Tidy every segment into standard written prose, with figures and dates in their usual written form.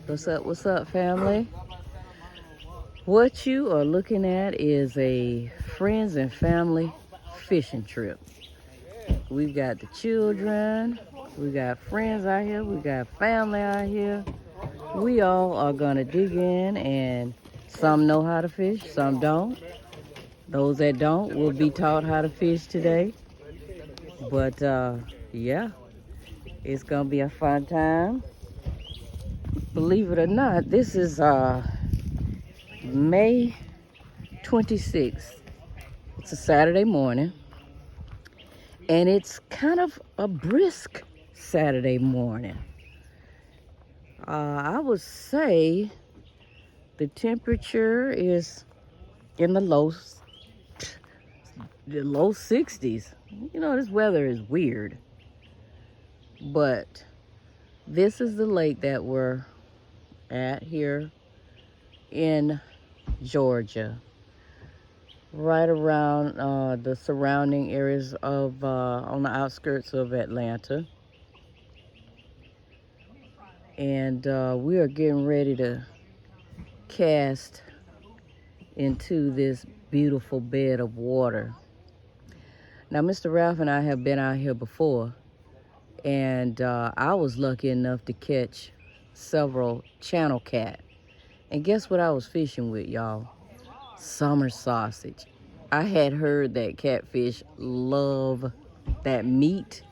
What's up, family? What you are looking at is a friends and family fishing trip. We've got the children, we got friends out here, we got family out here. We all are gonna dig in, and some know how to fish, some don't. Those that don't will be taught how to fish today. But yeah, it's gonna be a fun time. Believe it or not, this is May 26th. It's a Saturday morning, and it's kind of a brisk Saturday morning. I would say the temperature is in the low 60s. You know, this weather is weird, but this is the lake that we're at here in Georgia, right around the surrounding areas of on the outskirts of Atlanta. And we are getting ready to cast into this beautiful bed of water. Now, Mr. Ralph and I have been out here before, and I was lucky enough to catch several channel cat. And guess what I was fishing with, y'all? Summer sausage. I had heard that catfish love that meat.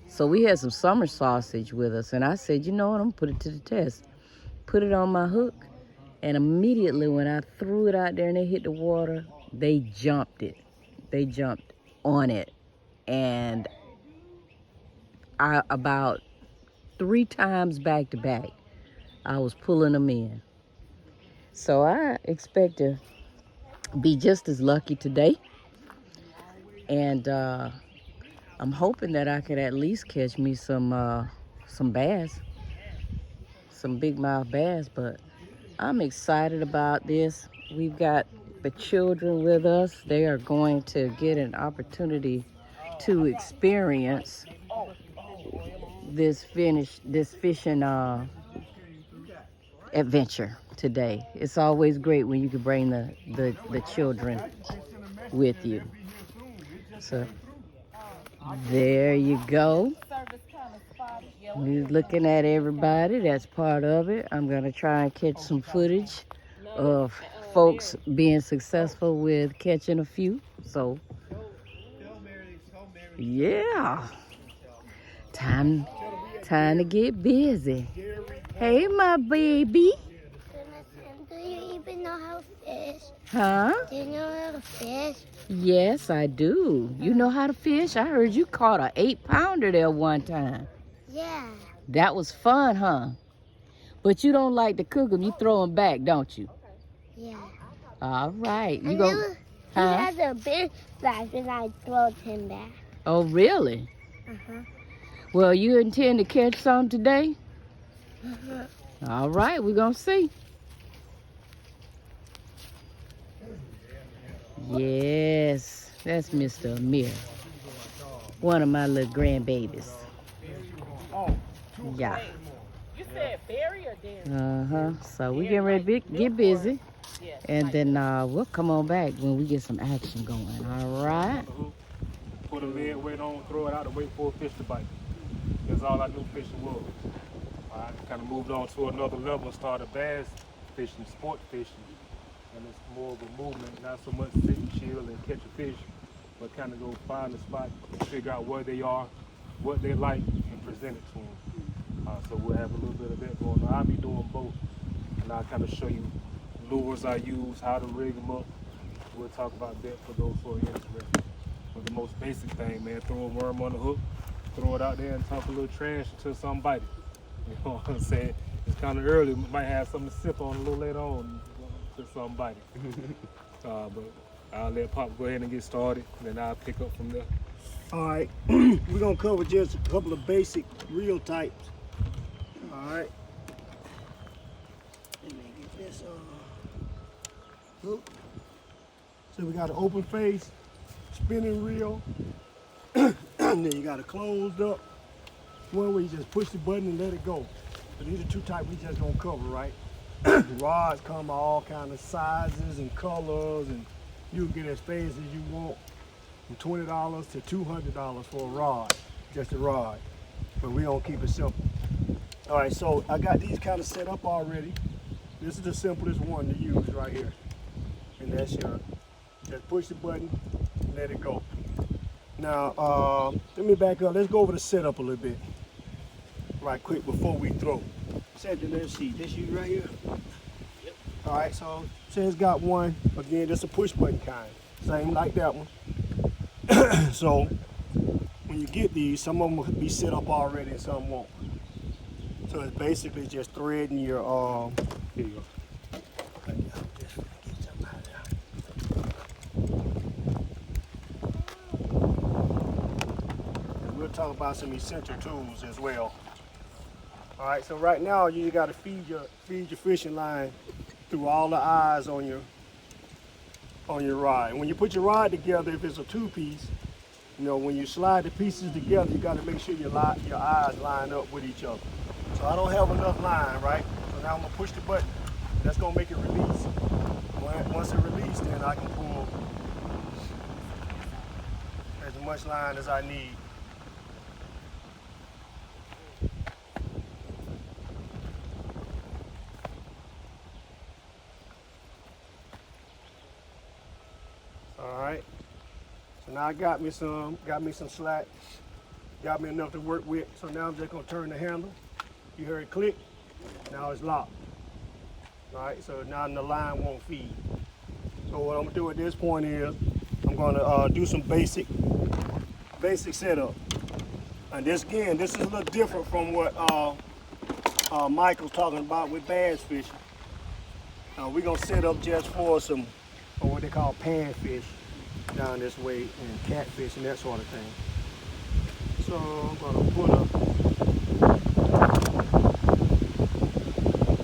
So we had some summer sausage with us, and I said, you know what, I'm gonna put it to the test. Put it on my hook, and immediately when I threw it out there and they hit the water, they jumped it. They jumped on it. And about 3 times back to back, I was pulling them in. So I expect to be just as lucky today. And I'm hoping that I could at least catch me some bass, some big mouth bass. But I'm excited about this. We've got the children with us. They are going to get an opportunity to experience this fishing adventure today. It's always great when you can bring the children with you. So there you go. We're looking at everybody. That's part of it. I'm gonna try and catch some footage of folks being successful with catching a few. So yeah, time to get busy. Hey, my baby. Do you even know how to fish? Huh? Do you know how to fish? Yes, I do. You know how to fish? I heard you caught a 8-pounder there one time. Yeah. That was fun, huh? But you don't like to cook them. You throw them back, don't you? Yeah. All right. You And go. he has a big back and I throw him back. Oh, really? Uh-huh. Well, you intend to catch some today? Uh-huh. All right, we're going to see. Yes, that's Mr. Amir. One of my little grandbabies. Yeah. You said Barry or Darry? Uh-huh. So we're getting ready to get busy. And then we'll come on back when we get some action going. All right? Put a lead weight on, throw it out and wait for a fish to bite. That's all I knew fishing was. I kind of moved on to another level, started bass fishing, sport fishing. And it's more of a movement, not so much sit and chill and catch a fish, but kind of go find a spot, figure out where they are, what they like, and present it to them. So we'll have a little bit of that going on. I'll be doing both, and I'll kind of show you lures I use, how to rig them up. We'll talk about that for those who are interested. But the most basic thing, man, throw a worm on the hook, throw it out there and talk a little trash until something bites it. You know what I'm saying? It's kind of early. We might have something to sip on a little later on until something bites it. But I'll let Pop go ahead and get started, and then I'll pick up from there. All right, we're gonna cover just a couple of basic reel types. All right. Let me get this hook. So we got an open face, spinning reel, and then you got a closed up one where you just push the button and let it go. So these are two types we just gonna cover, right? Rods come all kind of sizes and colors, and you can get as fancy as you want, from $20 to $200 for a rod, just a rod. But we gonna keep it simple. All right, so I got these kind of set up already. This is the simplest one to use right here. And that's your, just push the button, let it go. Now, let me back up. Let's go over the setup a little bit, right quick before we throw. Let's see, this you right here? Yep. All right, so say it's got one, again, that's a push button kind. Same like that one. So when you get these, some of them will be set up already and some won't. So it's basically just threading your, here you go. And we'll talk about some essential tools as well. All right, so right now you got to feed your fishing line through all the eyes on your rod. And when you put your rod together, if it's a two-piece, you know, when you slide the pieces together, you got to make sure your eyes line up with each other. So I don't have enough line, right? So now I'm gonna push the button. That's gonna make it release. Once it releases, then I can pull as much line as I need. All right. So now I got me some slack, got me enough to work with. So now I'm just gonna turn the handle. You heard it click. Now it's locked. All right. So now the line won't feed. So what I'm gonna do at this point is I'm gonna do some basic setup. And this is a little different from what Michael's talking about with bass fishing. We're gonna set up just for some, or what they call panfish down this way, and catfish and that sort of thing. So I'm gonna put up.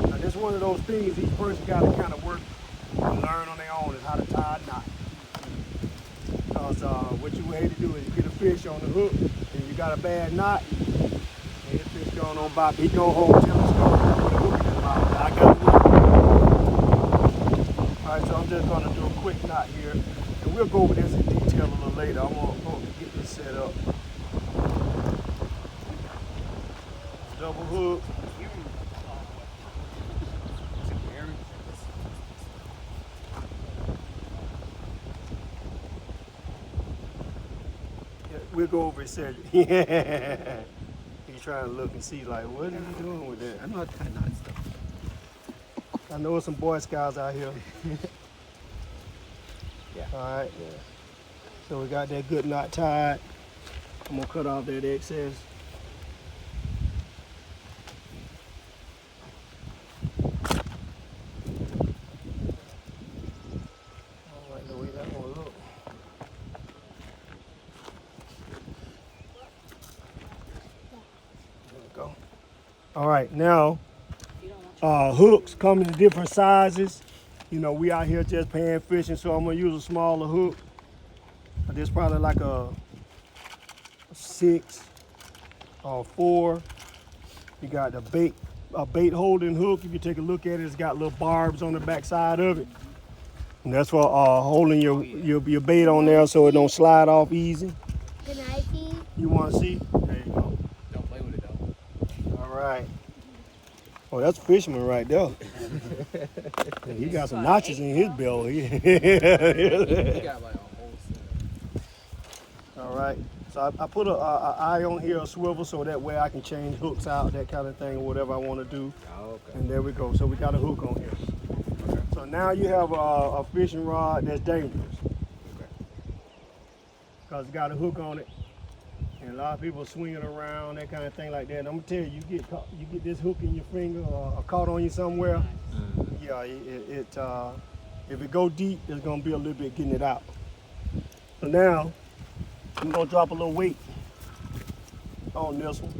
Now this is one of those things each person gotta kind of work and learn on their own, is how to tie a knot. Because what you hate to do is you get a fish on the hook and you got a bad knot, and the fish going on by, he gonna hold till it's going to put a hook in his mouth. Now I got to work. Alright, so I'm just gonna do a quick knot here. And we'll go over this in detail a little later. I'm gonna get this set up. Double hook. Yeah, we'll go over it, Cedric. Yeah. He's trying to look and see, like, what are you doing with that? I know how to tie knots stuff. I know some Boy Scouts out here. Yeah. All right. Yeah. So we got that good knot tied. I'm gonna cut off that excess. I don't like the way that one look. There we go. All right, now hooks come in different sizes. You know, we out here just pan fishing, so I'm gonna use a smaller hook. This probably like a 6 or 4. You got the bait holding hook. If you take a look at it, it's got little barbs on the back side of it. And that's for holding your bait on there so it don't slide off easy. Can I see? You wanna see? There you go. Don't play with it though. All right. Oh, that's a fisherman right there. He got some notches in his belt. He got like a whole set. All right. So I put a eye on here, a swivel, so that way I can change hooks out, that kind of thing, or whatever I want to do. Oh, okay. And there we go. So we got a hook on here. Okay. So now you have a fishing rod that's dangerous. Okay. Because it's got a hook on it. And a lot of people swing it around, that kind of thing like that. And I'm gonna tell you, you get this hook in your finger or caught on you somewhere. Yeah, if it go deep, it's gonna be a little bit getting it out. So now I'm gonna drop a little weight on this one,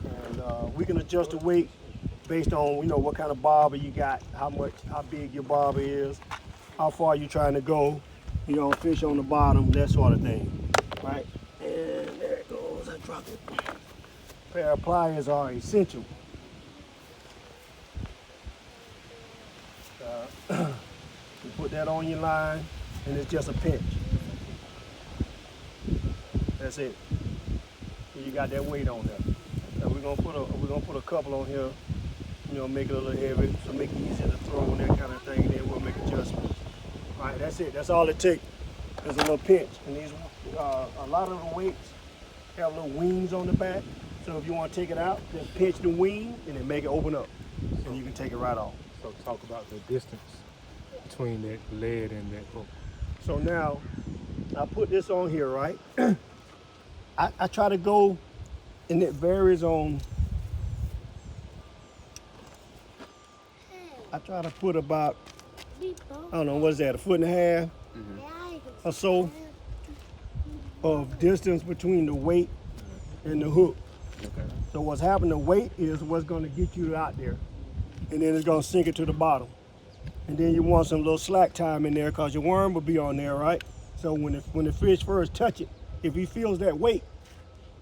and we can adjust the weight based on what kind of bobber you got, how big your bobber is, how far you're trying to go. Fish on the bottom, that sort of thing, right? And there it goes. I dropped it. pair of pliers are essential. You put that on your line, and it's just a pinch. That's it. You got that weight on there. Now we're gonna put a couple on here. You know, make it a little heavy, so make it easier to throw and that kind of thing. Then we'll make adjustments. All right, that's it. That's all it takes. There's a little pinch, and these a lot of the weights have little wings on the back. So if you want to take it out, just pinch the wing and then make it open up, and you can take it right off. So talk about the distance between that lead and that hook. So now, I put this on here, right? I try to go, and it varies on, I try to put about, I don't know, what is that, a foot and a half or so of distance between the weight and the hook. Okay. So what's happening, the weight is what's gonna get you out there. And then it's gonna sink it to the bottom. And then you want some little slack time in there because your worm will be on there, right? So when the fish first touch it, if he feels that weight,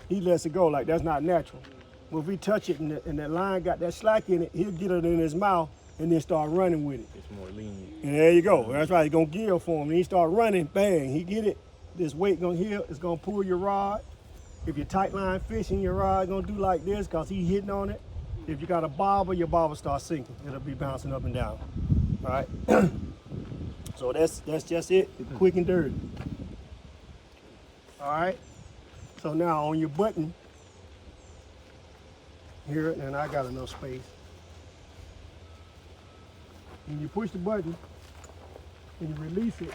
he lets it go. Like, that's not natural. Well, if we touch it and that line got that slack in it, he'll get it in his mouth and then start running with it. It's more lenient. And there you go. That's right. It's gonna give for him. And he start running, bang, he get it. This weight gonna heal. It's gonna pull your rod. If you're tight line fishing, your rod gonna do like this because he hitting on it. If you got a bobber, your bobber starts sinking. It'll be bouncing up and down. All right. So that's just it. Quick and dirty. All right. So now on your button here, and I got enough space. When you push the button and you release it,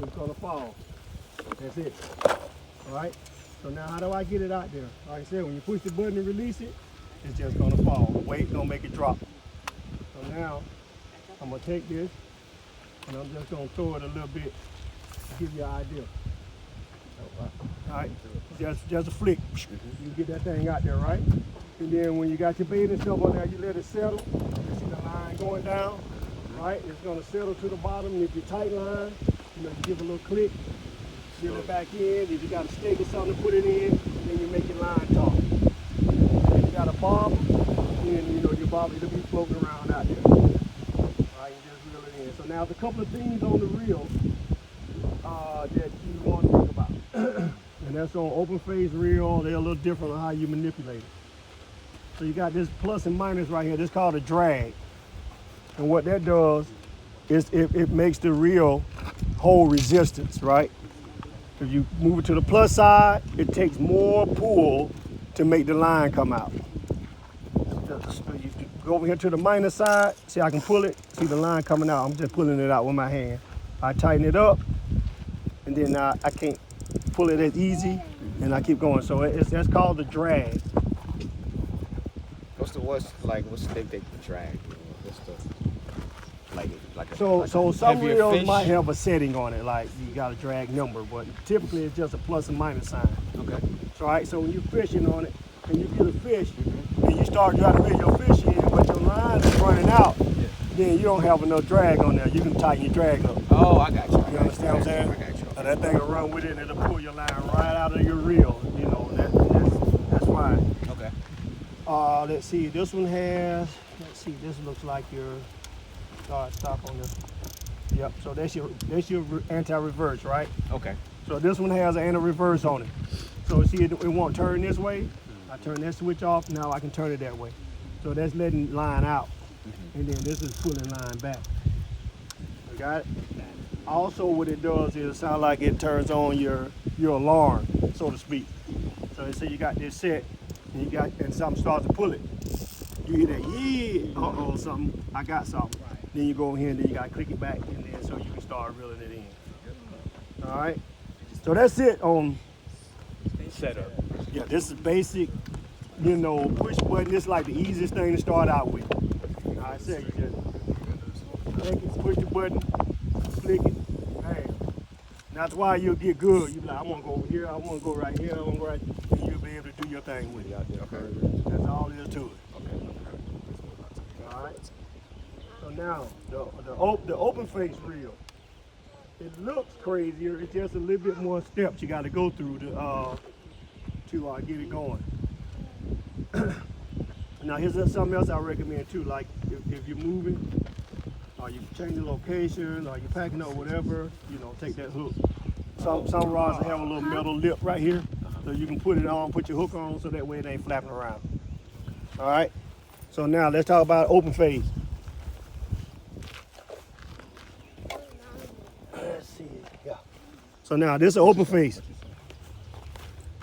it's gonna fall. That's it. All right. So now how do I get it out there? Like I said, when you push the button and release it, it's just gonna fall. The weight gonna make it drop. So now I'm gonna take this and I'm just gonna throw it a little bit to give you an idea. All right, just a flick. You get that thing out there, right? And then when you got your bait and stuff on there, you let it settle. You see the line going down, right? It's gonna settle to the bottom. And if you're tight line, you know, you give a little click, reel it back in. If you got a stake or something to put it in, then you make your line taut. If you got a bob, then you know your bob will be floating around out there. All right, you just reel it in. So now there's a couple of things on the reel that you want to think about. And that's on open face reel. They're a little different on how you manipulate it. So you got this plus and minus right here. This is called a drag. And what that does is it makes the reel hold resistance, right? If you move it to the plus side, it takes more pull to make the line come out. You go over here to the minus side, see I can pull it, see the line coming out. I'm just pulling it out with my hand. I tighten it up, and then I can't pull it as easy, and I keep going. So that's called the drag. What's the big drag? What's the So some heavier reels fish? might have a setting on it, like you got a drag number, but typically it's just a plus and minus sign. Okay. So, all right, so when you're fishing on it and you get a fish and you start trying to reel your fish in, but your line is running out, then you don't have enough drag on there. You can tighten your drag up. Oh, I got you. You understand what I'm saying? I got you. So that thing will run with it and it'll pull your line right out of your reel. You know, that's fine. Okay. Let's see, this one has, this looks like your stop on this. Yep, so that's your anti-reverse, right? Okay. So this one has an anti-reverse on it. So see, it won't turn this way. I turn that switch off, now I can turn it that way. So that's letting line out. And then this is pulling line back. You got it? Also what it does is it sounds like it turns on your alarm, so to speak. So let's say you got this set and something starts to pull it. You hear that, yeah, something, I got something. Then you go in here and then you gotta click it back in there so you can start reeling it in. All right, so that's it on Setup. Yeah, this is basic, you know, push button. It's like the easiest thing to start out with. I said you just take it, push the button, flick it, bam. That's why you'll get good. You'll be like, I want to go over here, I want to go right here, I want to go right here. And you'll be able to do your thing with it. Okay. That's all there is to it. All right. So now, the open face reel. It looks crazier. It's just a little bit more steps you got to go through to get it going. Now here's something else I recommend too. Like if you're moving, or you changing location, or you're packing up whatever, you know, take that hook. Some rods have a little metal lip right here, so you can put it on, put your hook on, so that way it ain't flapping around. All right. So now let's talk about open phase. Let's see. Yeah. So now this is open phase.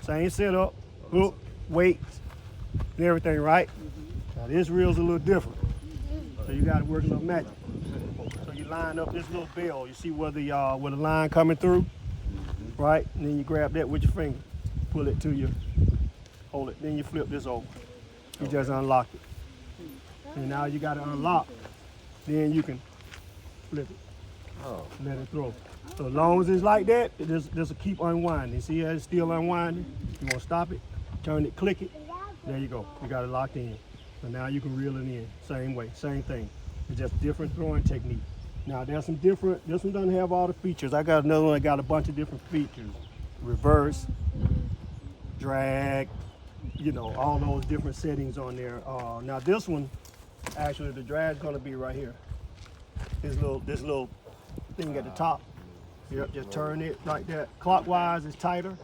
Same setup, hook, weights, and everything, right? Now this reel's a little different. So you got to work a little magic. So you line up this little bell. You see where the line coming through, right? And then you grab that with your finger, pull it to you, hold it. Then you flip this over. You just unlock it. And now you got to unlock. Then you can flip it. Oh. Let it throw. So as long as it's like that, this will keep unwinding. See how it's still unwinding? You want to stop it, turn it, click it. There you go. You got it locked in. So now you can reel it in. Same way, same thing. It's just different throwing technique. Now there's some different, this one doesn't have all the features. I got another one that got a bunch of different features. Reverse, drag, you know, all those different settings on there. Now this one, actually the drag's gonna be right here. This little thing at the top. Yep, just turn it like that. Clockwise is tighter,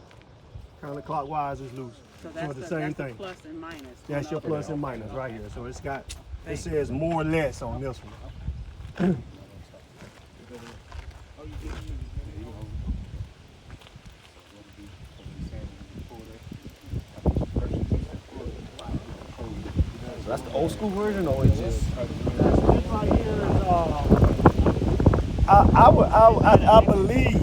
counterclockwise is loose. So that's the same that's thing. The plus and minus. That's your plus and minus right here. So it's got, it says more or less on this one. So that's the old school version, or it's just? This right here is, I believe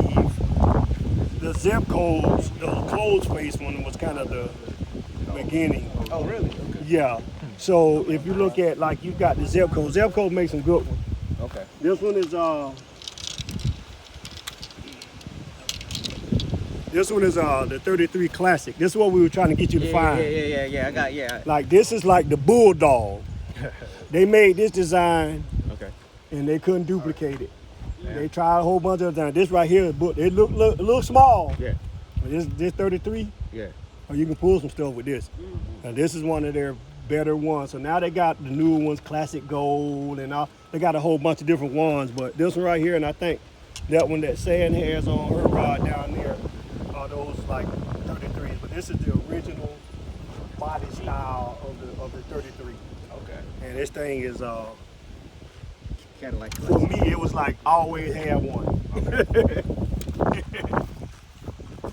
the zip codes, the closed face one was kind of the beginning. Oh, really? Okay. Yeah. So if you look at, like, you got the zip code makes some good ones. Okay. This one is the 33 Classic. This is what we were trying to get you to find. Yeah. I got, yeah. Like, this is like the Bulldog. They made this design Okay. and they couldn't duplicate it. Yeah. They tried a whole bunch of designs. This right here, but it look a little small. Yeah. But this 33, Yeah. or you can pull some stuff with this. And this is one of their better ones. So now they got the new ones, Classic Gold, and all. They got a whole bunch of different ones. But this one right here, and I think that one that Sand has on her rod down there are those like 33s. But this is the original body style of the 33. Okay. And this thing is Kind of like. for me, it was like always have one.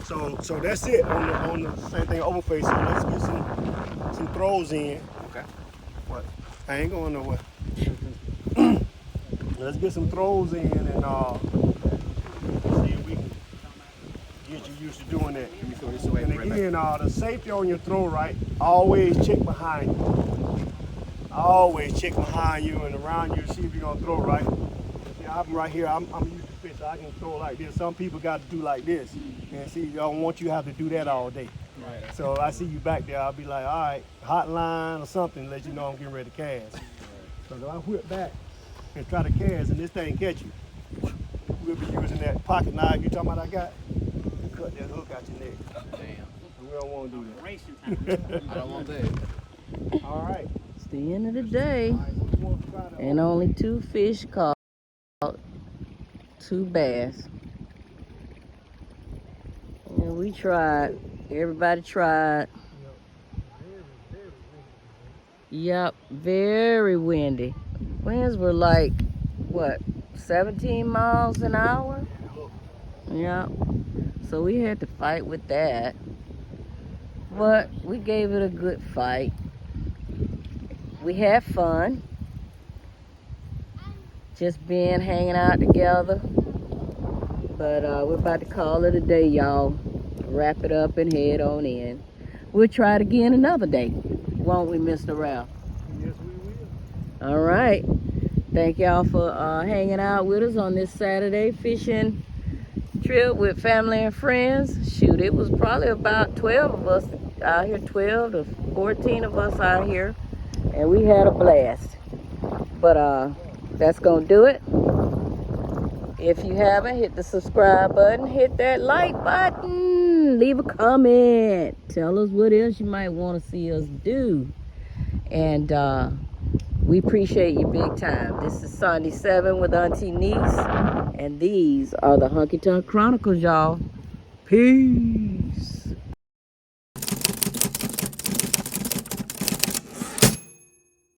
So that's it on the same thing open face. So let's get some throws in. Okay. What? I ain't going nowhere. Let's get some throws in and see if we can get you used to doing that. Let me throw this away. And again, the safety on your throw, right? Always check behind you. Always check behind you and around you, see if you're gonna throw right. See, I'm right here. I'm used to fish, so I can throw like this. Some people got to do like this, and see, I don't want you to have to do that all day. Right. So I see you back there, I'll be like, all right, hot line or something, let you know I'm getting ready to cast. So if I whip back and try to cast and this thing catch you, we'll be using that pocket knife you talking about I got to cut that hook out your neck. Damn. We don't want to do that. Racing time. I don't want that. All right. It's the end of the day, All right, so we want to try to and only 2 fish caught, 2 bass. And we tried. Everybody tried. Yep, very windy. Winds were like, what, 17 miles an hour? Yep. So we had to fight with that. But we gave it a good fight. We had fun. Just hanging out together. But we're about to call it a day, y'all. Wrap it up and head on in. We'll try it again another day, won't we, Mr. Ralph? Yes, we will. All right. Thank y'all for hanging out with us on this Saturday fishing trip with family and friends. Shoot, it was probably about 12 of us out here, 12 to 14 of us out here, and we had a blast. But that's gonna do it. If you haven't, hit the subscribe button, hit that like button. and leave a comment. Tell us what else you might want to see us do. And we appreciate you big time. This is Sunday 7 with AN-T-NEES. And these are the Honky Tonk Chronicles, y'all. Peace.